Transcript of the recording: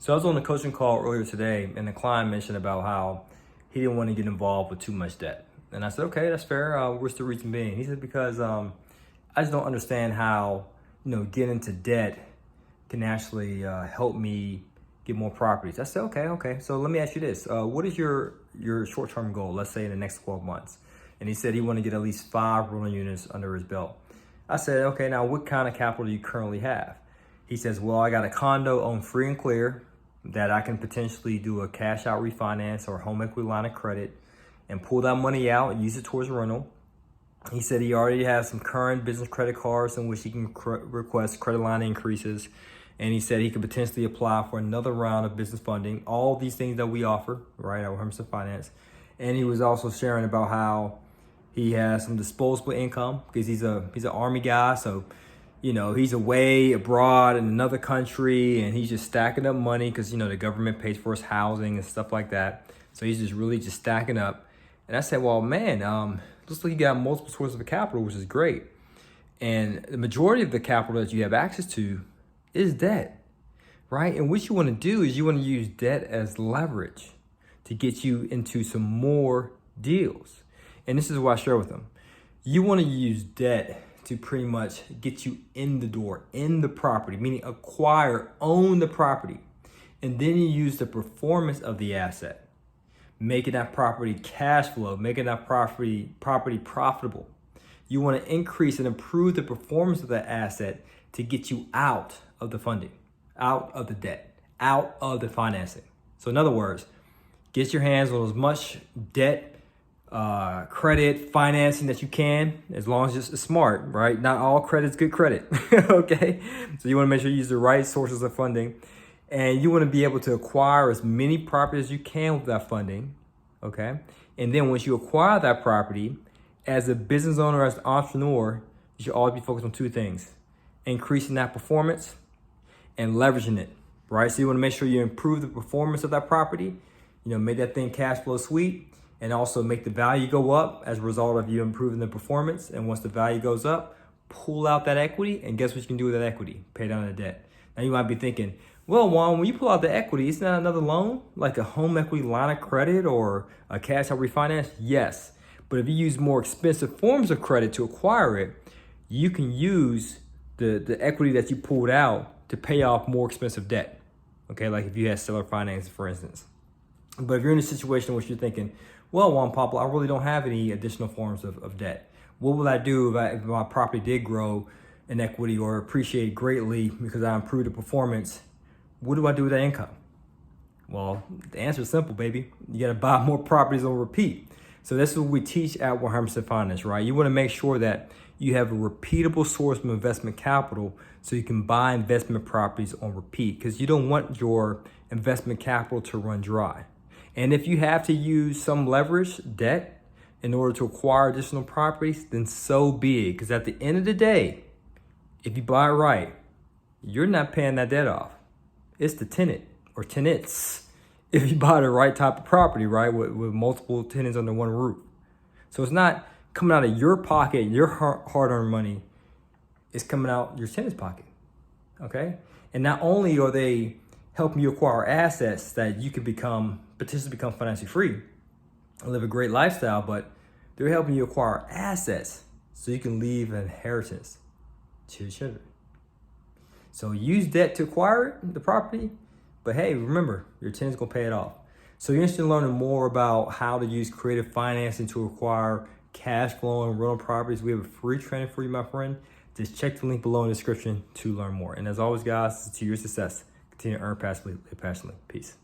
So I was on a coaching call earlier today, and the client mentioned about how he didn't want to get involved with too much debt. And I said, okay, that's fair. What's the reason being? He said, because I just don't understand how, getting into debt can actually help me get more properties. I said, okay. So let me ask you this. What is your short-term goal, let's say in the next 12 months? And he said he wanted to get at least 5 rental units under his belt. I said, okay, now what kind of capital do you currently have? He says, well, I got a condo owned free and clear that I can potentially do a cash out refinance or home equity line of credit and pull that money out and use it towards rental. He said he already has some current business credit cards in which he can request credit line increases. And he said he could potentially apply for another round of business funding. All these things that we offer, right, at Hermson Finance. And he was also sharing about how he has some disposable income because he's an Army guy. So, he's away abroad in another country and he's just stacking up money because, the government pays for his housing and stuff like that. So he's just stacking up. And I said, well, man, looks like you got multiple sources of capital, which is great. And the majority of the capital that you have access to is debt, right? And what you want to do is you want to use debt as leverage to get you into some more deals. And this is what I share with them. You want to use debt to pretty much get you in the door, in the property, meaning acquire, own the property. And then you use the performance of the asset, making that property cash flow, making that property profitable. You want to increase and improve the performance of that asset to get you out of the funding, out of the debt, out of the financing. So in other words, get your hands on as much debt, credit, financing that you can, as long as it's smart, right? Not all credit's good credit, okay? So you want to make sure you use the right sources of funding, and you want to be able to acquire as many properties as you can with that funding, okay? And then once you acquire that property, as a business owner, as an entrepreneur, you should always be focused on 2 things: increasing that performance and leveraging it, right? So you want to make sure you improve the performance of that property, make that thing cash flow sweet, and also make the value go up as a result of you improving the performance. And once the value goes up, pull out that equity, and guess what you can do with that equity? Pay down the debt. Now you might be thinking, well, Juan, when you pull out the equity, isn't that another loan, like a home equity line of credit or a cash out refinance? Yes, but if you use more expensive forms of credit to acquire it, you can use the equity that you pulled out to pay off more expensive debt. Okay, like if you had seller finance, for instance. But if you're in a situation in which you're thinking, well, Juan Pablo, I really don't have any additional forms of debt. What will I do if my property did grow in equity or appreciate greatly because I improved the performance? What do I do with that income? Well, the answer is simple, baby. You got to buy more properties on repeat. So this is what we teach at Hermson Finance, right? You want to make sure that you have a repeatable source of investment capital so you can buy investment properties on repeat, because you don't want your investment capital to run dry. And if you have to use some leverage, debt, in order to acquire additional properties, then so be it. Because at the end of the day, if you buy it right, you're not paying that debt off. It's the tenant or tenants. If you buy the right type of property, right, with multiple tenants under one roof. So it's not coming out of your pocket, your hard-earned money. It's coming out your tenant's pocket, okay? And not only are they helping you acquire assets that you could potentially become financially free and live a great lifestyle, but they're helping you acquire assets so you can leave an inheritance to your children. So use debt to acquire the property, but hey, remember, your tenant's gonna pay it off. So you're interested in learning more about how to use creative financing to acquire cash flow and rental properties. We have a free training for you, my friend. Just check the link below in the description to learn more. And as always, guys, to your success. Continue to earn passively, live passionately. Peace.